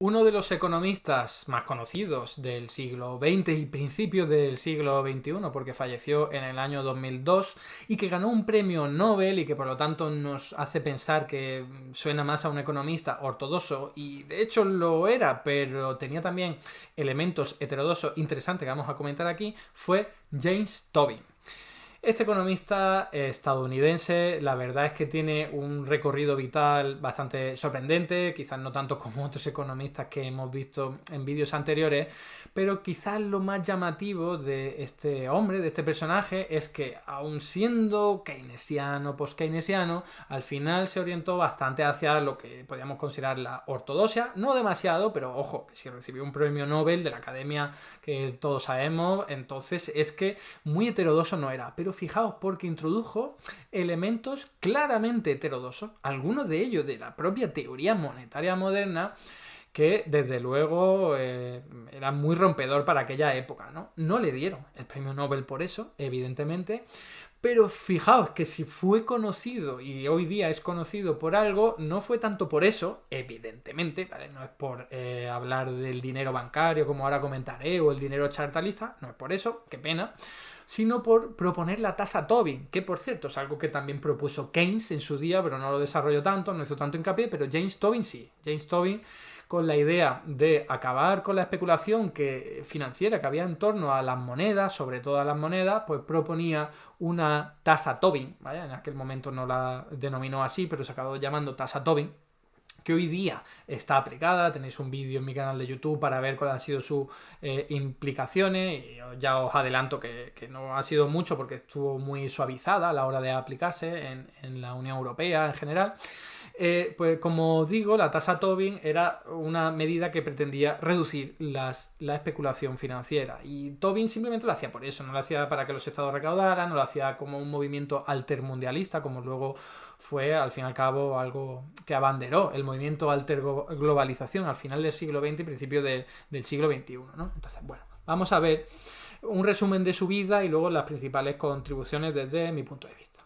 Uno de los economistas más conocidos del siglo XX y principios del siglo XXI, porque falleció en el año 2002 y que ganó un premio Nobel y que por lo tanto nos hace pensar que suena más a un economista ortodoxo, y de hecho lo era, pero tenía también elementos heterodoxos interesantes que vamos a comentar aquí, fue James Tobin. Este economista estadounidense, la verdad es que tiene un recorrido vital bastante sorprendente, quizás no tanto como otros economistas que hemos visto en vídeos anteriores, pero quizás lo más llamativo de este hombre, de este personaje, es que aun siendo keynesiano, post-keynesiano, al final se orientó bastante hacia lo que podríamos considerar la ortodoxia, no demasiado, pero ojo, que si recibió un premio Nobel de la Academia que todos sabemos, entonces es que muy heterodoxo no era, pero fijaos porque introdujo elementos claramente heterodoxos, algunos de ellos de la propia teoría monetaria moderna, que desde luego era muy rompedor para aquella época, ¿no? No le dieron el premio Nobel por eso, evidentemente, pero fijaos que si fue conocido y hoy día es conocido por algo, no fue tanto por eso, evidentemente, ¿vale? No es por hablar del dinero bancario, como ahora comentaré, o el dinero chartalista, no es por eso, qué pena, sino por proponer la tasa Tobin, que por cierto es algo que también propuso Keynes en su día, pero no lo desarrolló tanto, no hizo tanto hincapié, pero James Tobin sí. James Tobin, con la idea de acabar con la especulación financiera que había en torno a las monedas, sobre todo a las monedas, pues proponía una tasa Tobin, ¿vale? En aquel momento no la denominó así, pero se acabó llamando tasa Tobin, que hoy día está aplicada. Tenéis un vídeo en mi canal de YouTube para ver cuáles han sido sus implicaciones, y ya os adelanto que no ha sido mucho porque estuvo muy suavizada a la hora de aplicarse en la Unión Europea en general. Pues como digo, la tasa Tobin era una medida que pretendía reducir la especulación financiera, y Tobin simplemente lo hacía por eso, no lo hacía para que los estados recaudaran, no lo hacía como un movimiento altermundialista, como luego fue al fin y al cabo algo que abanderó el movimiento alterglobalización al final del siglo XX y principio del siglo XXI, ¿no? Entonces, bueno, vamos a ver un resumen de su vida y luego las principales contribuciones desde mi punto de vista.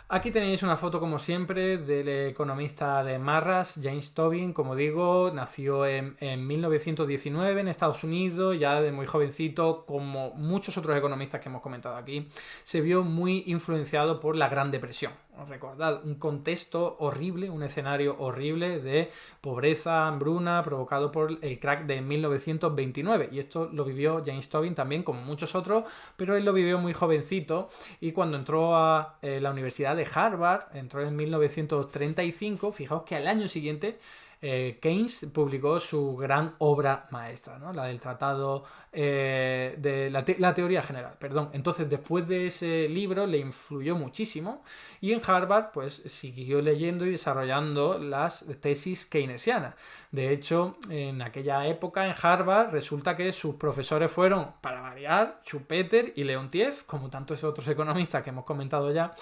Aquí tenéis una foto, como siempre, del economista de Marras, James Tobin. Como digo, nació en 1919 en Estados Unidos, ya de muy jovencito, como muchos otros economistas que hemos comentado aquí, se vio muy influenciado por la Gran Depresión. Recordad, un contexto horrible, un escenario horrible de pobreza, hambruna, provocado por el crack de 1929. Y esto lo vivió James Tobin también, como muchos otros, pero él lo vivió muy jovencito, y cuando entró a la Universidad de Harvard, entró en 1935, fijaos que al año siguiente Keynes publicó su gran obra maestra, ¿no? La del tratado de la teoría general, perdón. Entonces, después de ese libro le influyó muchísimo, y en Harvard pues siguió leyendo y desarrollando las tesis keynesianas. De hecho, en aquella época en Harvard resulta que sus profesores fueron, para variar, Schumpeter y Leontief, como tantos otros economistas que hemos comentado ya,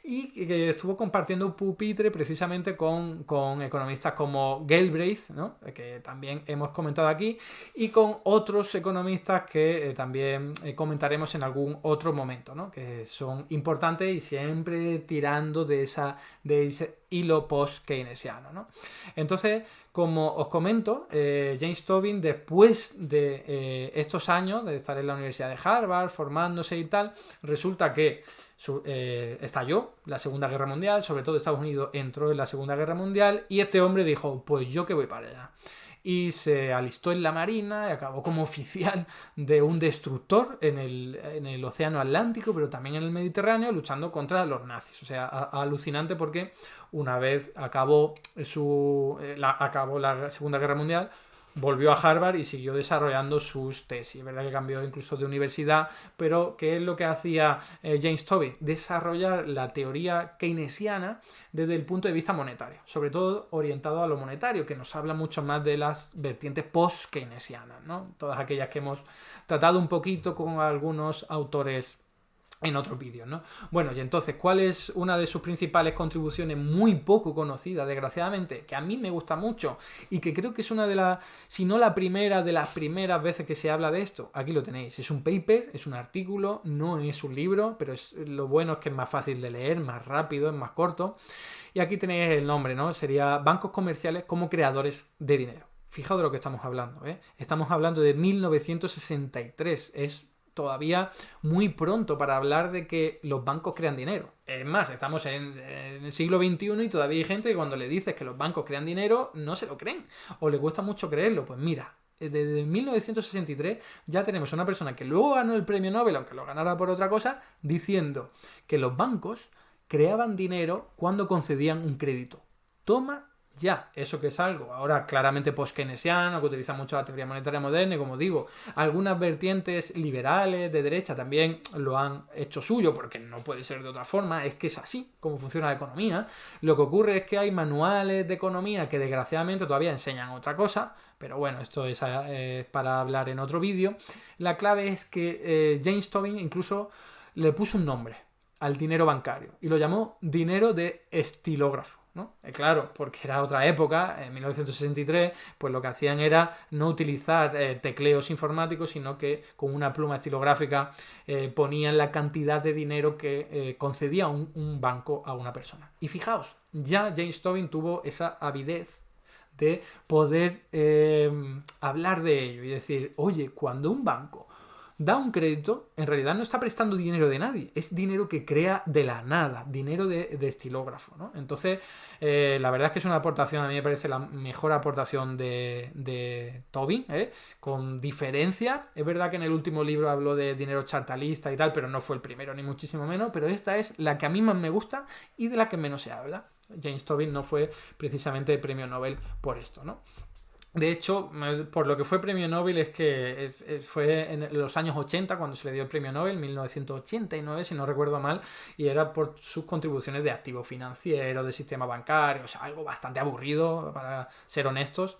y que estuvo compartiendo pupitre precisamente con economistas como Galbraith, ¿no? Que también hemos comentado aquí, y con otros economistas que también comentaremos en algún otro momento, ¿no? Que son importantes y siempre tirando de ese hilo post-keynesiano, ¿no? Entonces, como os comento, James Tobin, después de estos años de estar en la Universidad de Harvard, formándose y tal, resulta que estalló la Segunda Guerra Mundial, sobre todo Estados Unidos entró en la Segunda Guerra Mundial, y este hombre dijo, pues yo que voy para allá. Y se alistó en la Marina y acabó como oficial de un destructor en el Océano Atlántico, pero también en el Mediterráneo, luchando contra los nazis. O sea, alucinante, porque una vez acabó la Segunda Guerra Mundial, volvió a Harvard y siguió desarrollando sus tesis. Es verdad que cambió incluso de universidad, pero ¿qué es lo que hacía James Tobin? Desarrollar la teoría keynesiana desde el punto de vista monetario, sobre todo orientado a lo monetario, que nos habla mucho más de las vertientes post-keynesianas, ¿no? Todas aquellas que hemos tratado un poquito con algunos autores en otros vídeos, ¿no? Bueno, y entonces, ¿cuál es una de sus principales contribuciones muy poco conocida, desgraciadamente, que a mí me gusta mucho y que creo que es una de las, si no la primera, de las primeras veces que se habla de esto? Aquí lo tenéis, es un paper, es un artículo, no es un libro, pero lo bueno es que es más fácil de leer, más rápido, es más corto. Y aquí tenéis el nombre, ¿no? Sería Bancos Comerciales como creadores de dinero. Fijaos de lo que estamos hablando, ¿eh? Estamos hablando de 1963, es todavía muy pronto para hablar de que los bancos crean dinero. Es más, estamos en el siglo XXI y todavía hay gente que cuando le dices que los bancos crean dinero no se lo creen o le cuesta mucho creerlo. Pues mira, desde 1963 ya tenemos a una persona que luego ganó el premio Nobel, aunque lo ganara por otra cosa, diciendo que los bancos creaban dinero cuando concedían un crédito. Toma ya, eso que es algo ahora claramente post-keynesiano, que utiliza mucho la teoría monetaria moderna, y como digo, algunas vertientes liberales de derecha también lo han hecho suyo, porque no puede ser de otra forma, es que es así como funciona la economía. Lo que ocurre es que hay manuales de economía que desgraciadamente todavía enseñan otra cosa, pero bueno, esto es para hablar en otro vídeo. La clave es que James Tobin incluso le puso un nombre al dinero bancario y lo llamó dinero de estilógrafo, ¿no? Claro, porque era otra época, en 1963, pues lo que hacían era no utilizar tecleos informáticos, sino que con una pluma estilográfica ponían la cantidad de dinero que concedía un banco a una persona. Y fijaos, ya James Tobin tuvo esa avidez de poder hablar de ello y decir, oye, cuando un banco da un crédito, en realidad no está prestando dinero de nadie, es dinero que crea de la nada, dinero de estilógrafo, ¿no? Entonces, la verdad es que es una aportación, a mí me parece la mejor aportación de Tobin, con diferencia. Es verdad que en el último libro habló de dinero chartalista y tal, pero no fue el primero, ni muchísimo menos, pero esta es la que a mí más me gusta y de la que menos se habla. James Tobin no fue precisamente premio Nobel por esto, ¿no? De hecho, por lo que fue premio Nobel es que fue en los años 80 cuando se le dio el premio Nobel, 1989 si no recuerdo mal, y era por sus contribuciones de activo financiero, de sistema bancario, o sea, algo bastante aburrido para ser honestos.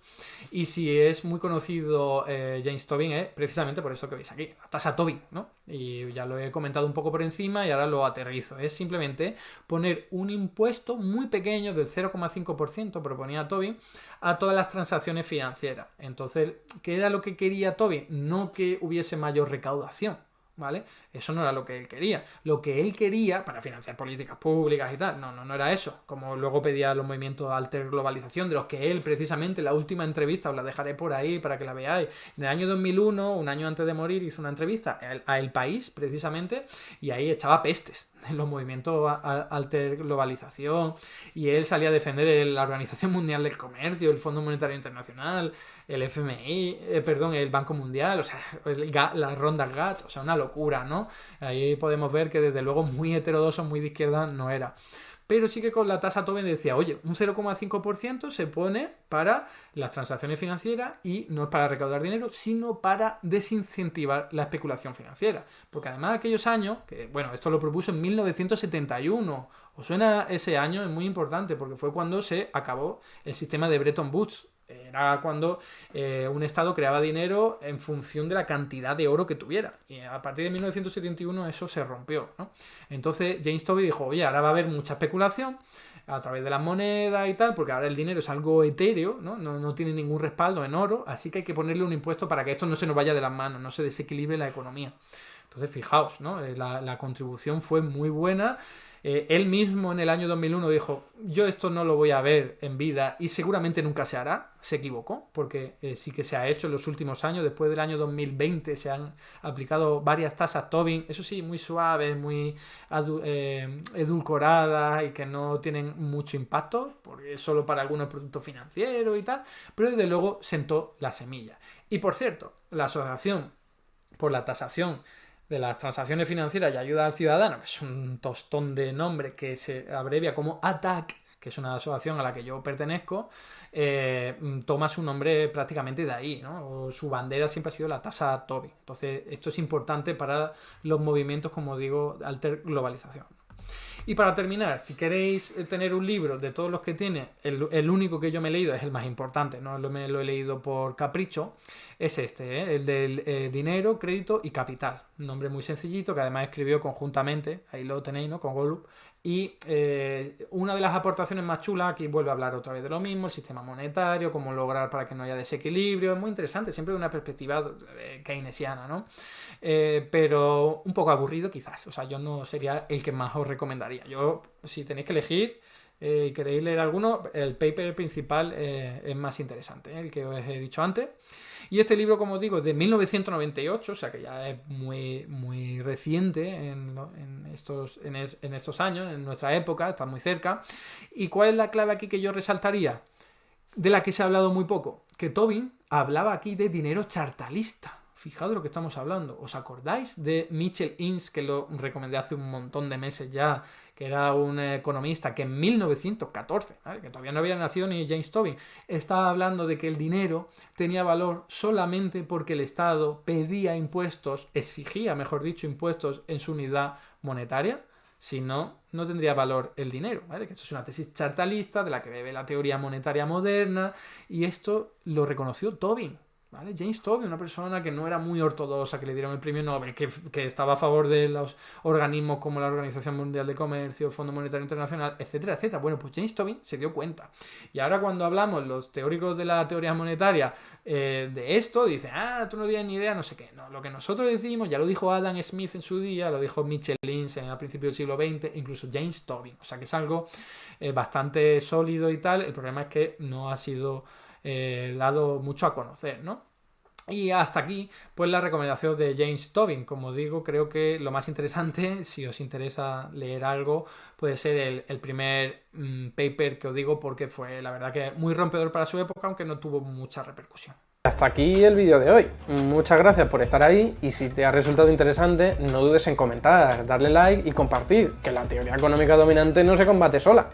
Y si es muy conocido James Tobin es precisamente por eso que veis aquí, la tasa Tobin, ¿no? Y ya lo he comentado un poco por encima y ahora lo aterrizo. Es simplemente poner un impuesto muy pequeño del 0,5%, proponía Tobin, a todas las transacciones financieras. Entonces, ¿qué era lo que quería Tobin? No que hubiese mayor recaudación, ¿vale? Eso no era lo que él quería. Lo que él quería para financiar políticas públicas y tal, no era eso. Como luego pedía los movimientos Alter Globalización, de los que él precisamente, la última entrevista, os la dejaré por ahí para que la veáis. En el año 2001, un año antes de morir, hizo una entrevista a El País, precisamente, y ahí echaba pestes en los movimientos Alter Globalización, y él salía a defender la Organización Mundial del Comercio, el Fondo Monetario Internacional, el FMI, el Banco Mundial, o sea, la ronda GATT, o sea, una locura, ¿no? Ahí podemos ver que desde luego muy heterodoxo, muy de izquierda no era. Pero sí que con la tasa Tobin decía, oye, un 0,5% se pone para las transacciones financieras y no es para recaudar dinero, sino para desincentivar la especulación financiera. Porque además de aquellos años, que bueno, esto lo propuso en 1971, ¿os suena ese año? Es muy importante porque fue cuando se acabó el sistema de Bretton Woods. Era cuando un Estado creaba dinero en función de la cantidad de oro que tuviera. Y a partir de 1971 eso se rompió, ¿no? Entonces James Tobin dijo, oye, ahora va a haber mucha especulación a través de las monedas y tal, porque ahora el dinero es algo etéreo, ¿no? No tiene ningún respaldo en oro, así que hay que ponerle un impuesto para que esto no se nos vaya de las manos, no se desequilibre la economía. Entonces, fijaos, ¿no? La contribución fue muy buena. Él mismo en el año 2001 dijo, yo esto no lo voy a ver en vida y seguramente nunca se hará. Se equivocó, porque sí que se ha hecho en los últimos años. Después del año 2020 se han aplicado varias tasas Tobin, eso sí, muy suaves, muy edulcoradas y que no tienen mucho impacto, porque es solo para algunos productos financieros y tal, pero desde luego sentó la semilla. Y por cierto, la Asociación por la Tasación de las Transacciones Financieras y Ayuda al Ciudadano, que es un tostón de nombre que se abrevia como ATAC, que es una asociación a la que yo pertenezco, toma su nombre prácticamente de ahí, ¿no? O su bandera siempre ha sido la tasa Tobin. Entonces, esto es importante para los movimientos, como digo, de alter globalización. Y para terminar, si queréis tener un libro de todos los que tiene, el único que yo me he leído es el más importante, no me lo he leído por capricho, es este, el del Dinero, Crédito y Capital. Un nombre muy sencillito que además escribió conjuntamente, ahí lo tenéis, ¿no? Con Golub. Y una de las aportaciones más chulas, aquí vuelve a hablar otra vez de lo mismo, el sistema monetario, cómo lograr para que no haya desequilibrio, es muy interesante, siempre de una perspectiva keynesiana, ¿no? Pero un poco aburrido quizás, o sea, yo no sería el que más os recomendaría. Yo, si tenéis que elegir y queréis leer alguno, el paper principal es más interesante, el que os he dicho antes. Y este libro, como os digo, es de 1998, o sea que ya es muy, muy reciente en estos años, en nuestra época, está muy cerca. ¿Y cuál es la clave aquí que yo resaltaría? De la que se ha hablado muy poco, que Tobin hablaba aquí de dinero chartalista. Fijaos de lo que estamos hablando. ¿Os acordáis de Mitchell Innes, que lo recomendé hace un montón de meses ya, que era un economista que en 1914, ¿vale? Que todavía no había nacido ni James Tobin, estaba hablando de que el dinero tenía valor solamente porque el Estado pedía impuestos, exigía, mejor dicho, impuestos en su unidad monetaria? Si no, no tendría valor el dinero, ¿vale? Que esto es una tesis chartalista de la que bebe la teoría monetaria moderna, y esto lo reconoció Tobin, ¿vale? James Tobin, una persona que no era muy ortodoxa, que le dieron el premio Nobel, que estaba a favor de los organismos como la Organización Mundial de Comercio, el Fondo Monetario Internacional, etcétera, etcétera. Bueno, pues James Tobin se dio cuenta. Y ahora cuando hablamos los teóricos de la teoría monetaria de esto, dicen, tú no tienes ni idea, no sé qué. No, lo que nosotros decimos, ya lo dijo Adam Smith en su día, lo dijo Mitchell Innes a principios del siglo XX, incluso James Tobin. O sea que es algo bastante sólido y tal. El problema es que no ha sido dado mucho a conocer, ¿no? Y hasta aquí, pues la recomendación de James Tobin. Como digo, creo que lo más interesante, si os interesa leer algo, puede ser el primer paper que os digo, porque fue, la verdad, que muy rompedor para su época, aunque no tuvo mucha repercusión. Hasta aquí el vídeo de hoy. Muchas gracias por estar ahí, y si te ha resultado interesante, no dudes en comentar, darle like y compartir, que la teoría económica dominante no se combate sola.